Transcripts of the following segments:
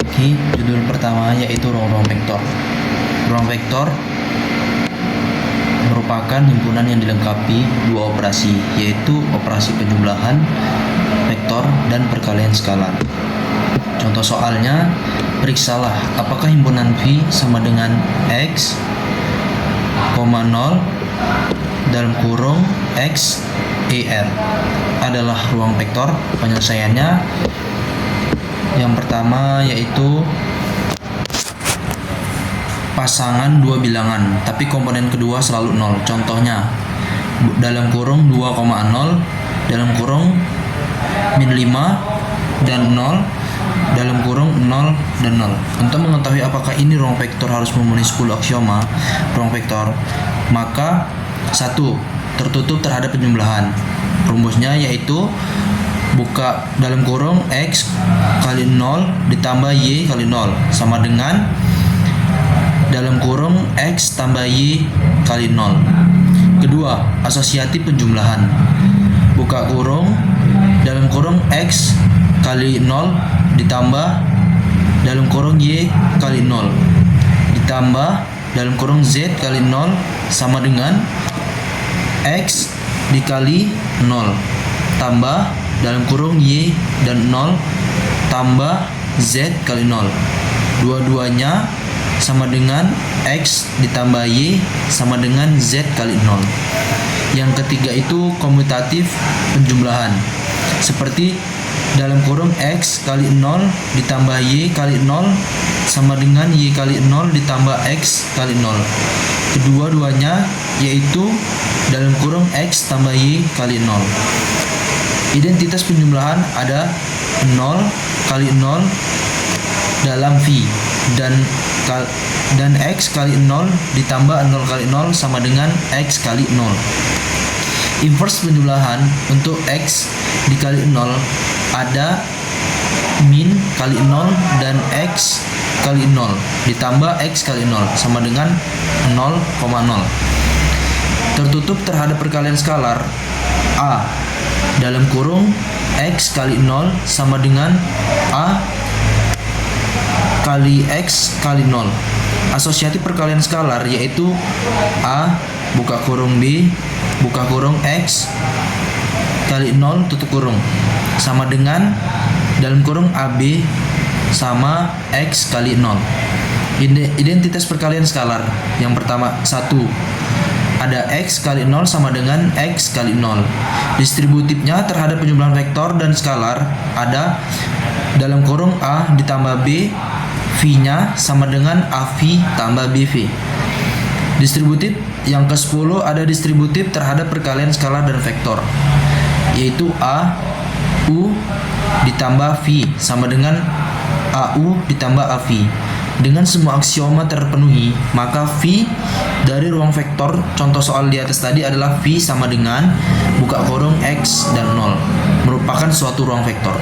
Oke, judul pertama yaitu ruang-ruang vektor. Ruang vektor merupakan himpunan yang dilengkapi dua operasi, yaitu operasi penjumlahan vektor dan perkalian skalar. Contoh soalnya, periksalah apakah himpunan V sama dengan X, 0 dalam kurung X ER adalah ruang vektor. Penyelesaiannya yang pertama yaitu pasangan dua bilangan tapi komponen kedua selalu 0. Contohnya dalam kurung 2,0 dalam kurung min 5 dan 0 dalam kurung 0 dan 0. Untuk mengetahui apakah ini ruang vektor harus memenuhi 10 aksioma ruang vektor, maka 1. Tertutup terhadap penjumlahan. Rumusnya yaitu buka dalam kurung X kali 0 ditambah Y kali 0 sama dengan dalam kurung X tambah Y kali 0. Kedua, asosiatif penjumlahan. Buka kurung dalam kurung X kali 0 ditambah dalam kurung Y kali 0 ditambah dalam kurung Z kali 0 sama dengan X dikali 0 tambah dalam kurung Y dan 0 tambah Z kali 0. Dua-duanya sama dengan X ditambah Y sama dengan Z kali 0. Yang ketiga itu komutatif penjumlahan. Seperti dalam kurung X kali 0 ditambah Y kali 0 sama dengan Y kali 0 ditambah X kali 0. Kedua-duanya yaitu dalam kurung X tambah Y kali 0. Identitas penjumlahan ada 0 kali 0 dalam V dan X kali 0 ditambah 0 kali 0 sama dengan X kali 0. Inverse penjumlahan untuk X dikali 0 ada min kali 0 dan X kali 0 ditambah X kali 0 sama dengan 0,0. Tertutup terhadap perkalian skalar A dalam kurung X kali 0 sama dengan A kali X kali 0. Asosiatif perkalian skalar yaitu A buka kurung B buka kurung X kali 0 tutup kurung sama dengan dalam kurung AB sama X kali 0. Identitas perkalian skalar yang pertama 1. Ada X kali 0 sama dengan X kali 0. Distributifnya terhadap penjumlahan vektor dan skalar ada dalam kurung A ditambah B, V-nya sama dengan AV tambah BV. Distributif yang ke-10 ada distributif terhadap perkalian skalar dan vektor, yaitu A, U ditambah V sama dengan AU ditambah AV. Dengan semua aksioma terpenuhi, maka V dari ruang vektor contoh soal di atas tadi adalah V sama dengan buka kurung X dan 0, merupakan suatu ruang vektor.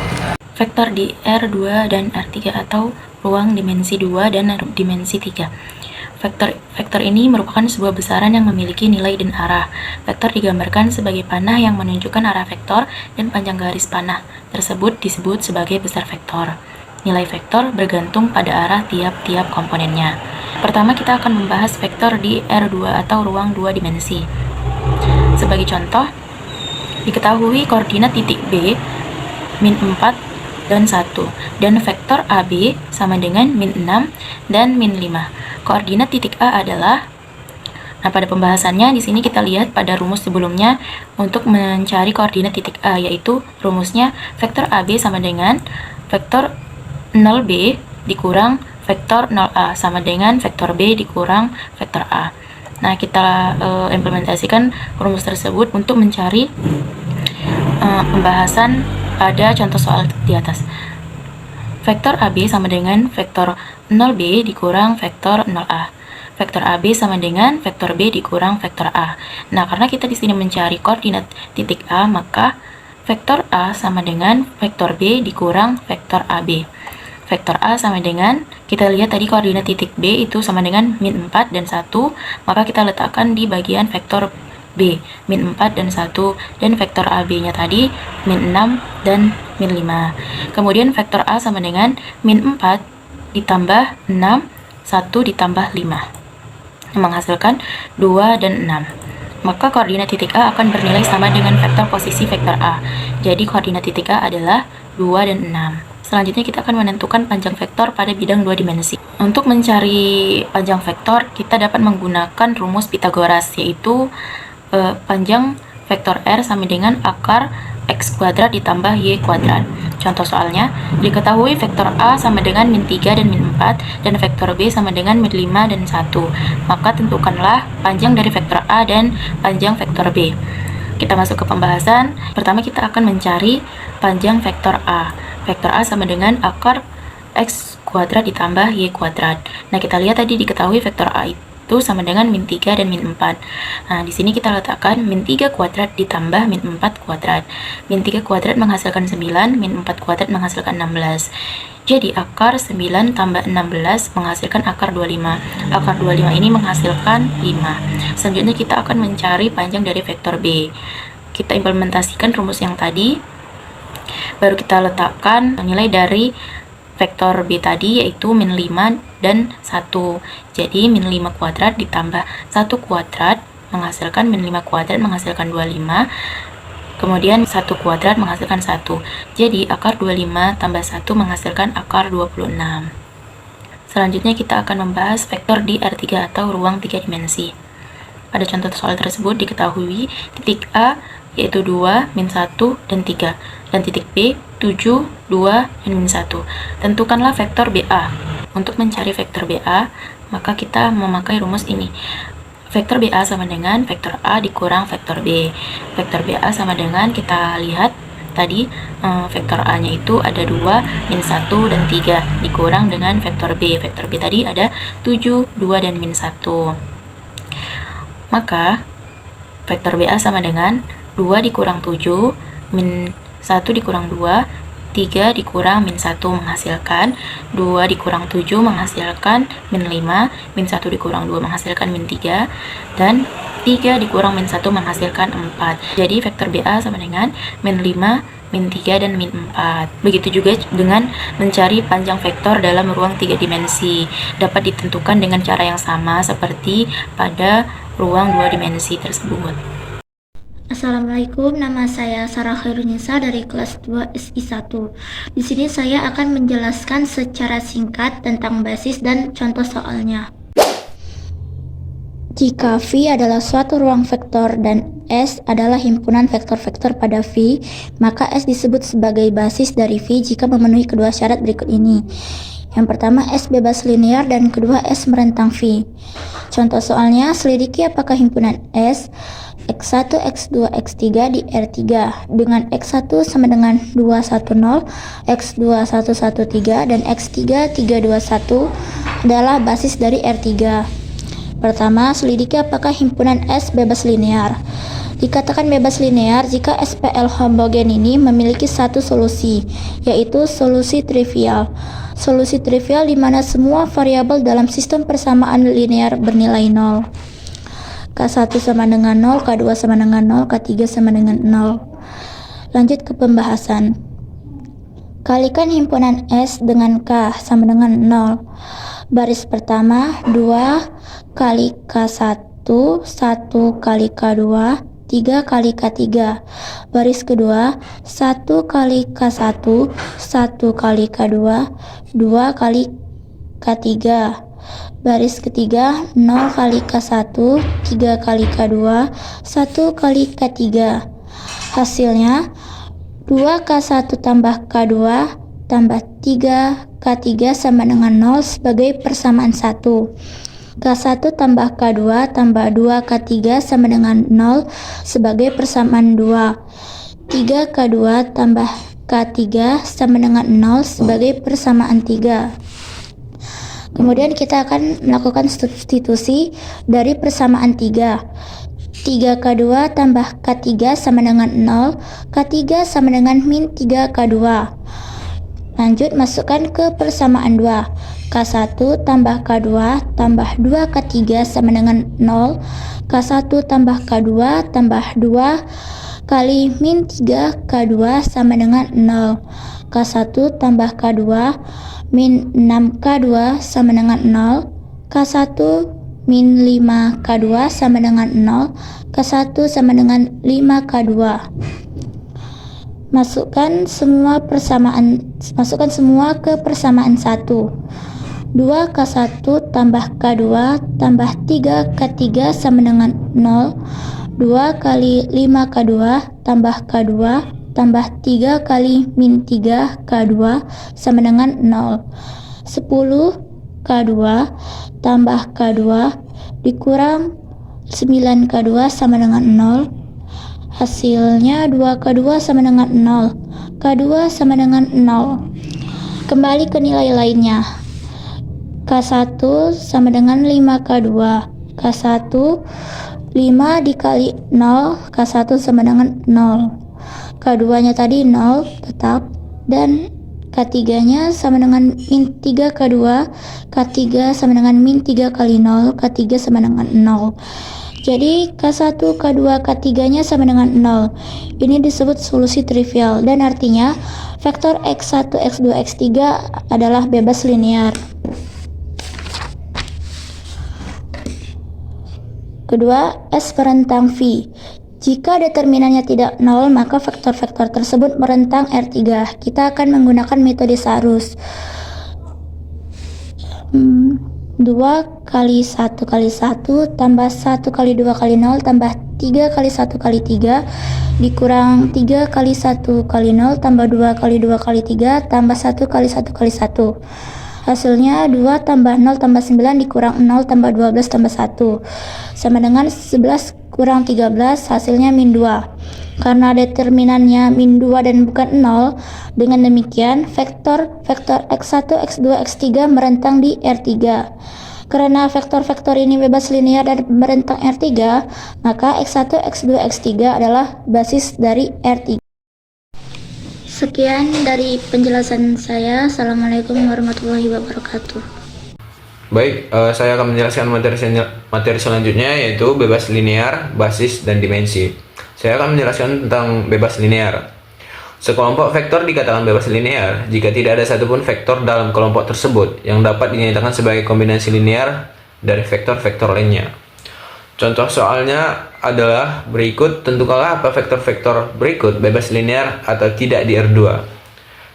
Vektor di R2 dan R3 atau ruang dimensi 2 dan dimensi 3. Vektor ini merupakan sebuah besaran yang memiliki nilai dan arah. Vektor digambarkan sebagai panah yang menunjukkan arah vektor dan panjang garis panah tersebut disebut sebagai besar vektor. Nilai vektor bergantung pada arah tiap-tiap komponennya. Pertama kita akan membahas vektor di R2 atau ruang 2 dimensi. Sebagai contoh, diketahui koordinat titik B min 4 dan 1 dan vektor AB sama dengan min 6 dan min 5. Koordinat titik A adalah, pada pembahasannya di sini kita lihat pada rumus sebelumnya untuk mencari koordinat titik A, yaitu rumusnya vektor AB sama dengan vektor 0B dikurang vektor 0A sama dengan vektor B dikurang vektor A. Nah, kita implementasikan rumus tersebut untuk mencari pembahasan pada contoh soal di atas. Vektor AB sama dengan vektor 0B dikurang vektor 0A. Vektor AB sama dengan vektor B dikurang vektor A. Nah, karena kita di sini mencari koordinat titik A, maka vektor A sama dengan vektor B dikurang vektor AB. Vektor A sama dengan, kita lihat tadi koordinat titik B itu sama dengan min 4 dan 1, maka kita letakkan di bagian vektor B, min 4 dan 1, dan vektor AB-nya tadi min 6 dan min 5. Kemudian vektor A sama dengan min 4 ditambah 6, 1 ditambah 5, menghasilkan 2 dan 6. Maka koordinat titik A akan bernilai sama dengan vektor posisi vektor A. Jadi koordinat titik A adalah 2 dan 6. Selanjutnya kita akan menentukan panjang vektor pada bidang 2 dimensi. Untuk mencari panjang vektor, kita dapat menggunakan rumus Pythagoras, yaitu panjang vektor R sama dengan akar X kuadrat ditambah Y kuadrat. Contoh soalnya, diketahui vektor A sama dengan min 3 dan min 4, dan vektor B sama dengan min 5 dan 1. Maka tentukanlah panjang dari vektor A dan panjang vektor B. Kita masuk ke pembahasan. Pertama kita akan mencari panjang vektor A. Vektor A sama dengan akar X kuadrat ditambah Y kuadrat. Nah, kita lihat tadi diketahui vektor A itu sama dengan min 3 dan min 4. Nah, di sini kita letakkan min 3 kuadrat ditambah min 4 kuadrat. Min 3 kuadrat menghasilkan 9, min 4 kuadrat menghasilkan 16. Jadi akar 9 tambah 16 menghasilkan akar 25. Akar 25 ini menghasilkan 5. Selanjutnya kita akan mencari panjang dari vektor B. Kita implementasikan rumus yang tadi. Baru kita letakkan nilai dari vektor B tadi, yaitu min 5 dan 1. Jadi min 5 kuadrat ditambah 1 kuadrat menghasilkan min 5 kuadrat menghasilkan 25. Kemudian 1 kuadrat menghasilkan 1. Jadi akar 25 tambah 1 menghasilkan akar 26. Selanjutnya kita akan membahas vektor di R3 atau ruang 3 dimensi. Pada contoh soal tersebut diketahui titik A yaitu 2, min 1, dan 3, dan titik B 7, 2, dan min 1. Tentukanlah vektor BA. Untuk mencari vektor BA, maka kita memakai rumus ini. Vektor BA sama dengan vektor A dikurang vektor B. Vektor BA sama dengan, kita lihat tadi vektor A-nya itu ada 2, min 1, dan 3, dikurang dengan vektor B. Vektor B tadi ada 7, 2, dan min 1. Maka vektor BA sama dengan 2 dikurang 7, min 1 dikurang 2, 3 dikurang min 1 menghasilkan 2 dikurang 7 menghasilkan min 5, min 1 dikurang 2 menghasilkan min 3, dan 3 dikurang min 1 menghasilkan 4. Jadi vektor BA sama dengan min 5, min 3, dan min 4. Begitu juga dengan mencari panjang vektor dalam ruang 3 dimensi. Dapat ditentukan dengan cara yang sama seperti pada ruang 2 dimensi tersebut. Assalamualaikum, nama saya Sarah Khairunisa dari kelas 2 SI1. Di sini saya akan menjelaskan secara singkat tentang basis dan contoh soalnya. Jika V adalah suatu ruang vektor dan S adalah himpunan vektor-vektor pada V, maka S disebut sebagai basis dari V jika memenuhi kedua syarat berikut ini. Yang pertama, S bebas linear, dan kedua, S merentang V. Contoh soalnya, selidiki apakah himpunan S X1, X2, X3 di R3 dengan X1 sama dengan 210, X2 113, dan X3 321 adalah basis dari R3. Pertama, selidiki apakah himpunan S bebas linear. Dikatakan bebas linear jika SPL homogen ini memiliki satu solusi, yaitu solusi trivial. Solusi trivial di mana semua variabel dalam sistem persamaan linear bernilai 0. K1 sama dengan 0, K2 sama dengan 0, K3 sama dengan 0. Lanjut ke pembahasan. Kalikan himpunan S dengan K sama dengan 0. Baris pertama 2 kali K1, 1 kali K2, 3 kali K3. Baris kedua 1 kali K1, 1 kali K2, 2 kali K3. Baris ketiga 0 kali K1, 3 kali K2, 1 kali K3. Hasilnya 2K1 tambah K2 tambah 3K3 sama dengan 0 sebagai persamaan 1. K1 tambah K2 tambah 2K3 sama dengan 0 sebagai persamaan 2. 3K2 tambah K3 sama dengan 0 sebagai persamaan 3. Kemudian kita akan melakukan substitusi dari persamaan 3. 3K2 tambah K3 sama dengan 0, K3 sama dengan min 3K2. Lanjut masukkan ke persamaan 2. K1 tambah K2 tambah 2K3 sama dengan 0, K1 tambah K2 tambah 2 kali min 3 K2 sama dengan 0. K1 tambah K2 min 6 K2 sama dengan 0. K1 min 5 K2 sama dengan 0. K1 sama dengan 5 K2. Masukkan semua ke persamaan 1. 2K1 tambah K2 tambah 3K3 sama dengan 0. 2 kali 5K2 tambah K2 tambah 3 kali min 3K2 sama dengan 0. 10K2 tambah K2 dikurang 9K2 sama dengan 0. Hasilnya 2K2 sama dengan 0. K2 sama dengan 0. Kembali ke nilai lainnya. K1 sama dengan 5K2. K1 5 dikali 0. K1 sama dengan 0. K2 nya tadi 0 tetap. Dan K3 nya sama dengan min 3 K2. K3 sama dengan min 3 kali 0. K3 sama dengan 0. Jadi K1, K2, K3 nya sama dengan 0. Ini disebut solusi trivial dan artinya vektor X1, X2, X3 adalah bebas linear. Kedua, S merentang V. Jika determinannya tidak 0, maka vektor-vektor tersebut merentang R3. Kita akan menggunakan metode Sarus. 2 kali 1 kali 1 tambah 1 kali 2 kali 0 tambah 3 kali 1 kali 3 dikurang 3 kali 1 kali 0 tambah 2 kali 2 kali 3 tambah 1 kali 1 kali 1. Hasilnya 2 tambah 0 tambah 9 dikurang 0 tambah 12 tambah 1 sama dengan 11 kurang 13, hasilnya min 2. Karena determinannya min 2 dan bukan 0, dengan demikian vektor X1, X2, X3 merentang di R3. Karena vektor-vektor ini bebas linear dan merentang R3, maka X1, X2, X3 adalah basis dari R3. Sekian dari penjelasan saya. Assalamualaikum warahmatullahi wabarakatuh. Baik, saya akan menjelaskan materi selanjutnya, yaitu bebas linear, basis, dan dimensi. Saya akan menjelaskan tentang bebas linear. Sekelompok vektor dikatakan bebas linear jika tidak ada satupun vektor dalam kelompok tersebut yang dapat dinyatakan sebagai kombinasi linear dari vektor-vektor lainnya. Contoh soalnya adalah berikut. Tentukanlah apa vektor-vektor berikut bebas linear atau tidak di R2,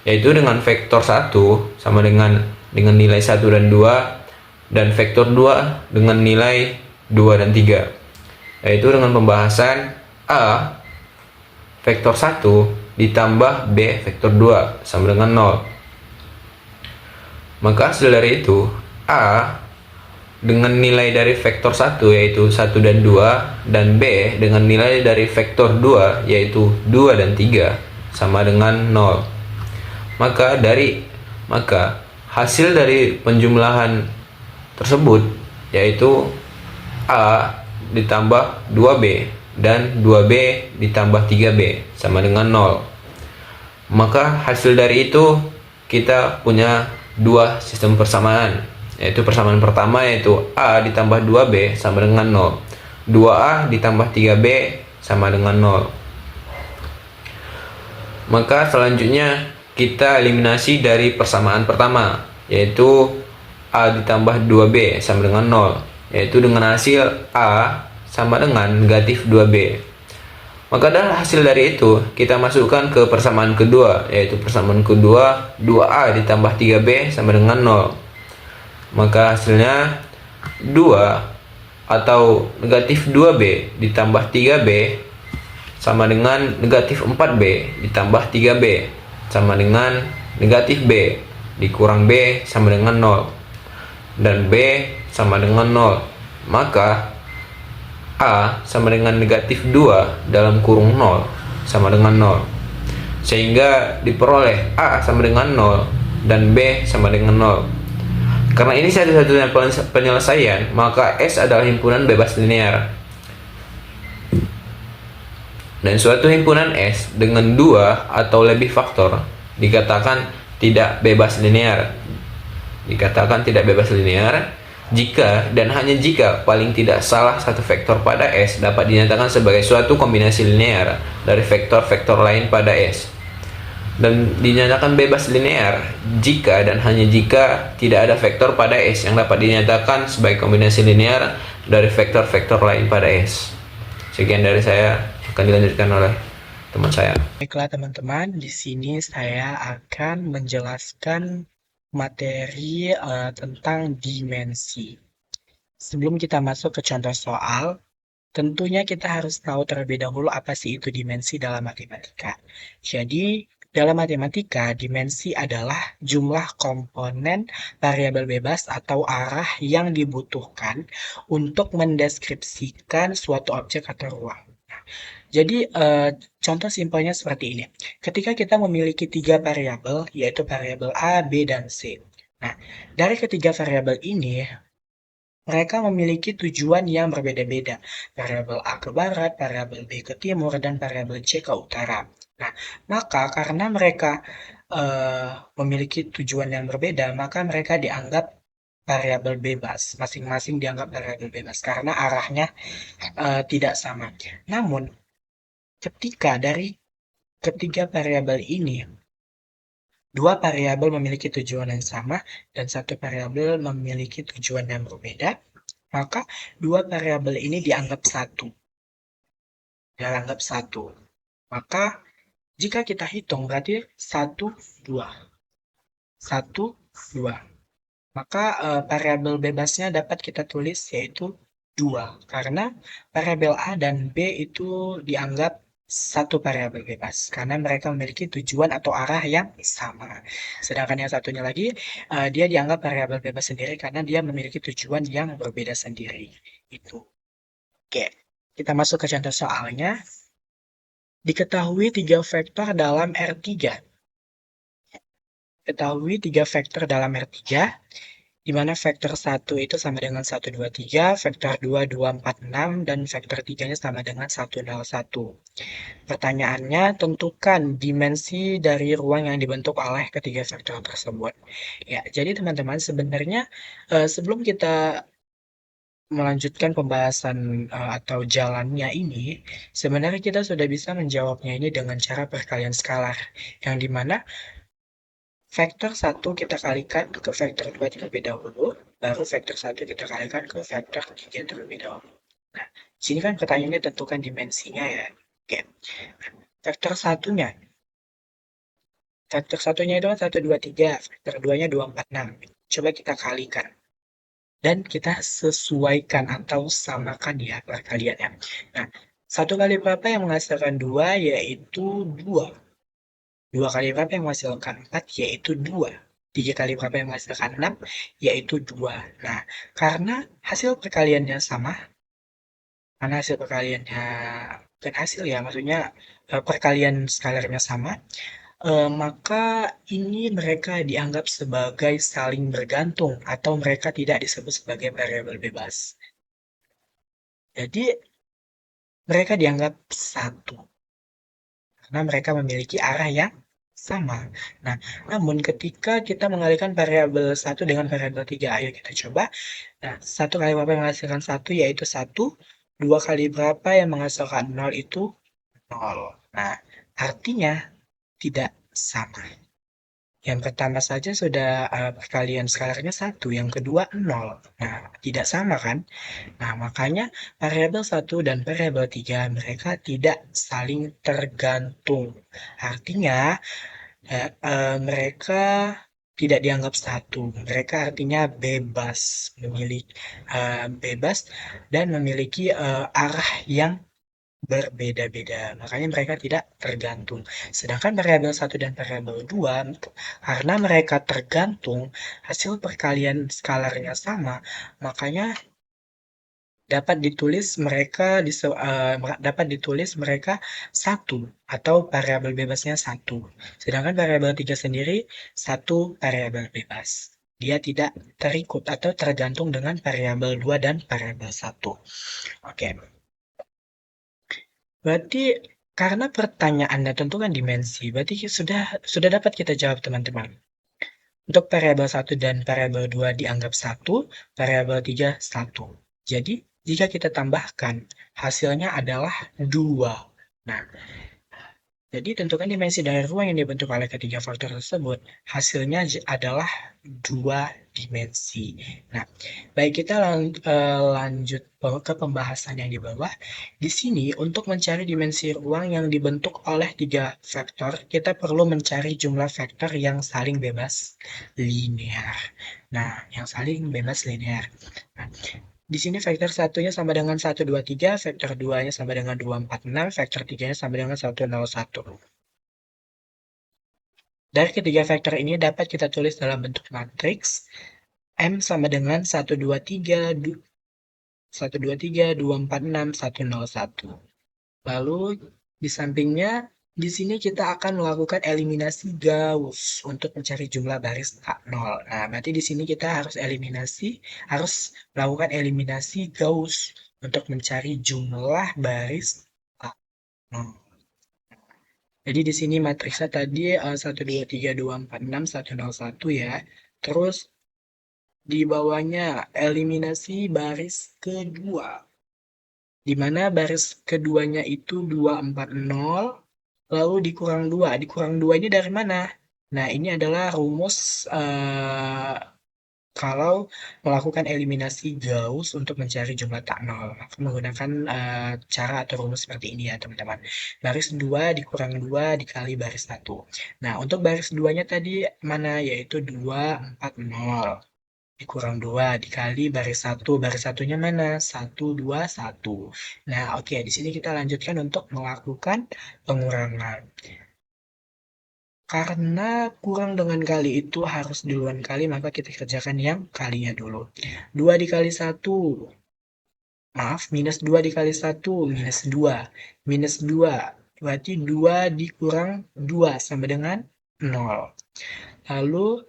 yaitu dengan vektor 1 sama dengan nilai 1 dan 2, dan vektor 2 dengan nilai 2 dan 3, yaitu dengan pembahasan A vektor 1 ditambah B vektor 2 sama dengan 0. Maka hasil dari itu A dengan nilai dari vektor 1 yaitu 1 dan 2, dan B dengan nilai dari vektor 2 yaitu 2 dan 3 sama dengan 0. Maka hasil dari penjumlahan tersebut yaitu A ditambah 2B dan 2B ditambah 3B sama dengan 0. Maka hasil dari itu kita punya dua sistem persamaan, yaitu persamaan pertama yaitu A ditambah 2B sama dengan 0, 2A ditambah 3B sama dengan 0. Maka selanjutnya kita eliminasi dari persamaan pertama, yaitu A ditambah 2B sama dengan 0, yaitu dengan hasil A sama dengan negatif 2B. Maka dari hasil dari itu kita masukkan ke persamaan kedua, yaitu persamaan kedua 2A ditambah 3B sama dengan 0. Maka hasilnya 2 atau negatif 2B ditambah 3B sama dengan negatif 4B ditambah 3B sama dengan negatif B dikurang B sama dengan 0, dan B sama dengan 0. Maka A sama dengan negatif 2 dalam kurung 0 sama dengan 0, sehingga diperoleh A sama dengan 0 dan B sama dengan 0. Karena ini satu-satunya penyelesaian, maka S adalah himpunan bebas linear. Dan suatu himpunan S dengan 2 atau lebih faktor dikatakan tidak bebas linear. jika dan hanya jika paling tidak salah satu vektor pada S dapat dinyatakan sebagai suatu kombinasi linear dari vektor-vektor lain pada S, dan dinyatakan bebas linear jika dan hanya jika tidak ada vektor pada S yang dapat dinyatakan sebagai kombinasi linear dari vektor-vektor lain pada S. Sekian dari saya, akan dilanjutkan oleh teman saya. Baiklah teman-teman, di sini saya akan menjelaskan materi tentang dimensi. Sebelum kita masuk ke contoh soal, tentunya kita harus tahu terlebih dahulu apa sih itu dimensi dalam matematika. Jadi, dalam matematika, dimensi adalah jumlah komponen variabel bebas atau arah yang dibutuhkan untuk mendeskripsikan suatu objek atau ruang. Jadi, contoh simpelnya seperti ini. Ketika kita memiliki 3 variabel, yaitu variabel A, B, dan C. Nah, dari ketiga variabel ini, mereka memiliki tujuan yang berbeda-beda. Variabel A ke barat, variabel B ke timur, dan variabel C ke utara. Nah, maka karena mereka memiliki tujuan yang berbeda, maka mereka dianggap variabel bebas. Masing-masing dianggap variabel bebas karena arahnya tidak sama. Namun, ketika dari ketiga variabel ini, dua variabel memiliki tujuan yang sama dan satu variabel memiliki tujuan yang berbeda, maka dua variabel ini dianggap satu. Dianggap satu. Maka jika kita hitung berarti 1, 2. 1, 2. Maka variabel bebasnya dapat kita tulis yaitu 2. Karena variabel A dan B itu dianggap satu variabel bebas karena mereka memiliki tujuan atau arah yang sama. Sedangkan yang satunya lagi dia dianggap variabel bebas sendiri karena dia memiliki tujuan yang berbeda sendiri. Itu. Oke, kita masuk ke contoh soalnya. Diketahui 3 vektor dalam R3. Ketahui 3 vektor dalam R3 di mana vektor 1 itu sama dengan 1, 2, 3, vektor 2, 2, 4, 6, dan vektor 3-nya sama dengan 1, 0, 1. Pertanyaannya, tentukan dimensi dari ruang yang dibentuk oleh ketiga vektor tersebut. Ya, jadi teman-teman sebenarnya sebelum kita melanjutkan pembahasan atau jalannya ini, sebenarnya kita sudah bisa menjawabnya ini dengan cara perkalian skalar, yang dimana vektor 1 kita kalikan ke vektor 2 terlebih dahulu, baru vektor 1 kita kalikan ke vektor 3 terlebih dahulu. Nah, sini kan pertanyaannya tentukan dimensinya ya. Oke. Vektor satunya. Vektor satunya itu kan 1, 2, 3. Vektor 2-nya 2, 4, 6. Coba kita kalikan. Dan kita sesuaikan atau samakan ya perkaliannya. Nah, 1 kali berapa yang menghasilkan 2 yaitu 2. 2 kali berapa yang menghasilkan 4 yaitu 2. 3 kali berapa yang menghasilkan 6 yaitu 2. Nah, karena hasil perkaliannya sama, karena hasil perkaliannya bukan hasil ya, maksudnya perkalian skalarnya sama, maka ini mereka dianggap sebagai saling bergantung atau mereka tidak disebut sebagai variabel bebas. Jadi mereka dianggap satu karena mereka memiliki arah yang sama. Nah, namun ketika kita mengalihkan variabel 1 dengan variabel 3, ayo kita coba. Nah, 1 kali berapa yang menghasilkan 1 yaitu 1, 2 kali berapa yang menghasilkan 0 itu 0. Nah, artinya tidak sama. Yang pertama saja sudah perkalian skalarnya 1, yang kedua 0. Nah, tidak sama kan? Nah, makanya variabel 1 dan variabel 3 mereka tidak saling tergantung. Artinya mereka tidak dianggap satu. Mereka artinya bebas, bebas dan memiliki arah yang berbeda-beda. Makanya mereka tidak tergantung. Sedangkan variabel 1 dan variabel 2, karena mereka tergantung, hasil perkalian skalarnya sama, makanya dapat ditulis mereka satu atau variabel bebasnya satu. Sedangkan variabel 3 sendiri satu variabel bebas. Dia tidak terikut atau tergantung dengan variabel 2 dan variabel 1. Oke. Berarti karena pertanyaannya tentukan dimensi, berarti sudah dapat kita jawab teman-teman. Untuk variabel 1 dan variabel 2 dianggap 1, variabel 3 1. Jadi, jika kita tambahkan, hasilnya adalah 2. Nah, jadi tentukan dimensi dari ruang yang dibentuk oleh ketiga faktor tersebut. Hasilnya adalah 2 dimensi. Nah, baik kita lanjut ke pembahasan yang di bawah. Di sini untuk mencari dimensi ruang yang dibentuk oleh 3 vektor, kita perlu mencari jumlah vektor yang saling bebas linear. Nah, yang saling bebas linear. Nah, di sini vektor satunya sama dengan 1, 2, 3, vektor 2-nya sama dengan 2, 4, 6, vektor 3-nya sama dengan 1, 0, 1. Dari ketiga vektor ini dapat kita tulis dalam bentuk matriks M sama dengan 1, 2, 3, 1, 2, 3, 2, 4, 6, 1, 0, 1. Lalu di sampingnya, di sini kita akan melakukan eliminasi Gauss untuk mencari jumlah baris A0. Nah, berarti di sini kita harus melakukan eliminasi Gauss untuk mencari jumlah baris A0. Jadi di sini matriksnya tadi 1, 2, 3, 2, 4, 6, 1, 0, 1 ya. Terus di bawahnya eliminasi baris kedua. Di mana baris keduanya itu 2, 4, 0, lalu dikurang 2. Dikurang 2 ini dari mana? Nah, ini adalah rumus kalau melakukan eliminasi Gauss untuk mencari jumlah tak nol. Maka menggunakan cara atau rumus seperti ini ya teman-teman. Baris 2 dikurang 2 dikali baris 1. Nah, untuk baris 2-nya tadi mana? Yaitu 2, 4, 0. Dikurang 2 dikali baris 1. Baris satunya mana? 1, 2, 1. Nah, oke. Di sini kita lanjutkan untuk melakukan pengurangan. Karena kurang dengan kali itu harus duluan kali, maka kita kerjakan yang kalinya dulu. 2 dikali 1, maaf, minus 2 dikali 1, minus 2. Minus 2, berarti 2 dikurang 2 sama dengan 0. Lalu,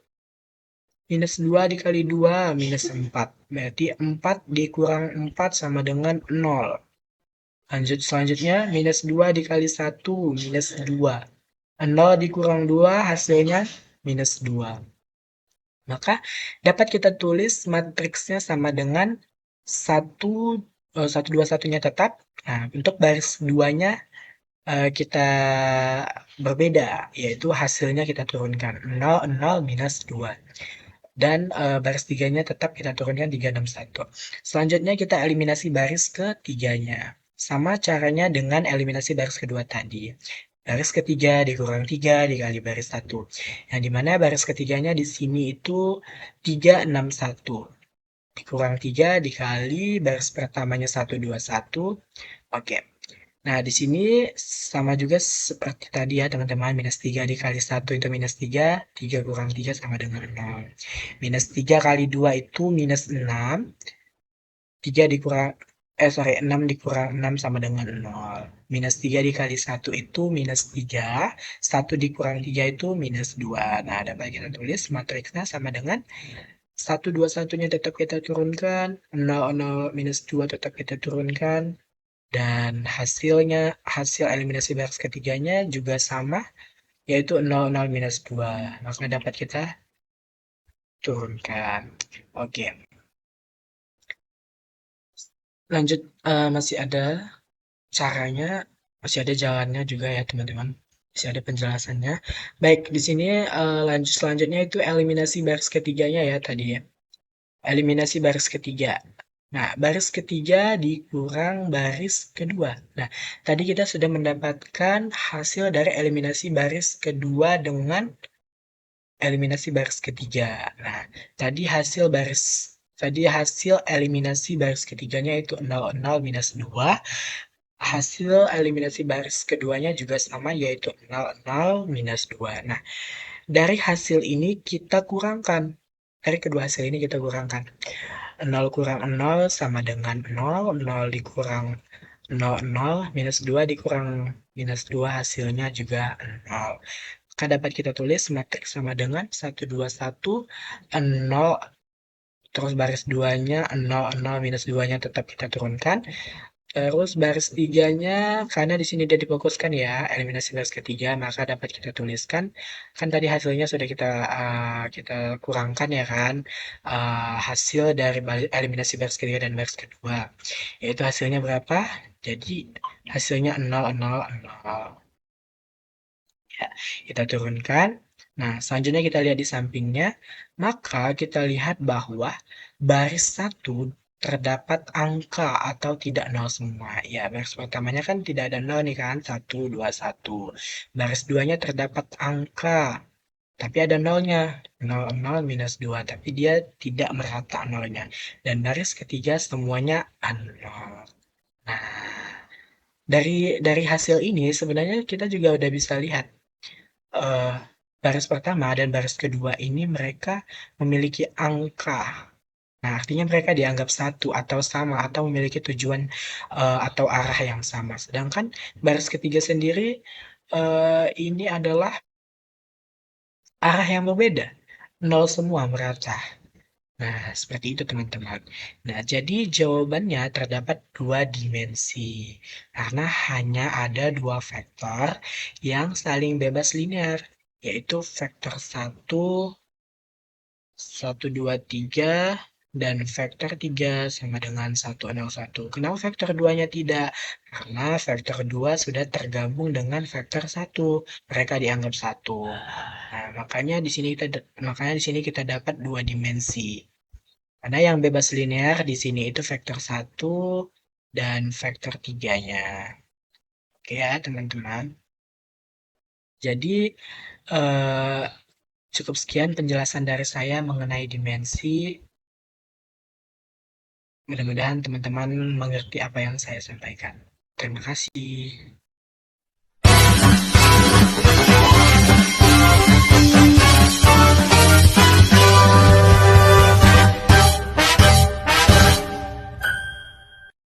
minus 2 dikali 2, minus 4. Berarti 4 dikurang 4 sama dengan 0. Lanjut selanjutnya, minus 2 dikali 1, minus 2. 0 dikurang 2 hasilnya minus 2. Maka dapat kita tulis matriksnya sama dengan 1, 1, 2, 1-nya tetap. Nah, untuk baris 2-nya kita berbeda, yaitu hasilnya kita turunkan 0, 0, minus 2. Dan baris 3-nya tetap kita turunkan 3, 6, 1. Selanjutnya kita eliminasi baris ketiganya. Sama caranya dengan eliminasi baris kedua tadi. Baris ketiga dikurang 3 dikali baris 1. Yang dimana baris ketiganya di sini itu 3, 6, 1. Dikurang 3 dikali baris pertamanya 1, 2, 1. Oke. Nah, di sini sama juga seperti tadi ya teman-teman. Minus 3 dikali 1 itu minus 3. 3 kurang 3 sama dengan 0. Minus 3 kali 2 itu minus 6. 3 dikurang 6 dikurang 6 sama dengan 0. Minus 3 dikali 1 itu minus 3. 1 dikurang 3 itu minus 2. Nah, dapat kita tulis matriksnya sama dengan 1, 2, 1-nya tetap kita turunkan. 0, 0, minus 2 tetap kita turunkan. Dan hasil eliminasi baris ketiganya juga sama, yaitu 0, 0, minus 2. Maka dapat kita turunkan. Oke. Lanjut, masih ada caranya, masih ada jalannya juga ya teman-teman. Masih ada penjelasannya. Baik, di sini lanjut selanjutnya itu eliminasi baris ketiganya ya tadi ya. Eliminasi baris ketiga. Nah, baris ketiga dikurang baris kedua. Nah, tadi kita sudah mendapatkan hasil dari eliminasi baris kedua dengan eliminasi baris ketiga. Nah, tadi hasil eliminasi baris ketiganya itu 0, 0, minus 2. Hasil eliminasi baris keduanya juga sama, yaitu 0, 0, minus 2. Nah, dari hasil ini kita kurangkan. Dari kedua hasil ini kita kurangkan. 0 kurang 0 sama dengan 0. 0 dikurang 0, 0. Minus 2 dikurang minus 2 hasilnya juga 0. Maka dapat kita tulis matriks sama dengan 1, 2, 1, 0. Terus baris 2-nya 0, 0, minus 2-nya tetap kita turunkan. Terus baris tiganya, karena di sini dia difokuskan ya, eliminasi baris ketiga, maka dapat kita tuliskan. Kan tadi hasilnya sudah kita kurangkan ya kan, hasil dari eliminasi baris ketiga dan baris kedua. Yaitu hasilnya berapa? Jadi hasilnya 0, 0, 0. Ya, kita turunkan. Nah, selanjutnya kita lihat di sampingnya, maka kita lihat bahwa baris satu terdapat angka atau tidak nol semua. Ya, baris pertamanya kan tidak ada nol nih kan, 1, 2, 1. Baris duanya terdapat angka, tapi ada nolnya, 0, 0, minus 2, tapi dia tidak merata nolnya. Dan baris ketiga semuanya 0. Nah, dari hasil ini sebenarnya kita juga udah bisa lihat eh, baris pertama dan baris kedua ini mereka memiliki angka. Nah, artinya mereka dianggap satu atau sama atau memiliki tujuan atau arah yang sama. Sedangkan baris ketiga sendiri ini adalah arah yang berbeda. Nol semua merata. Nah, seperti itu teman-teman. Nah, jadi jawabannya terdapat dua dimensi. Karena hanya ada dua vektor yang saling bebas linear, yaitu vektor 1, 1, 2, 3, dan vektor 3 sama dengan 1, 0, 1. Kenapa vektor 2-nya tidak? Karena vektor 2 sudah tergabung dengan vektor 1. Mereka dianggap satu. Nah, makanya di sini kita dapat dua dimensi. Ada yang bebas linear di sini itu vektor 1 dan vektor 3-nya. Oke ya, teman-teman. Jadi, eh, cukup sekian penjelasan dari saya mengenai dimensi. Mudah-mudahan teman-teman mengerti apa yang saya sampaikan. Terima kasih.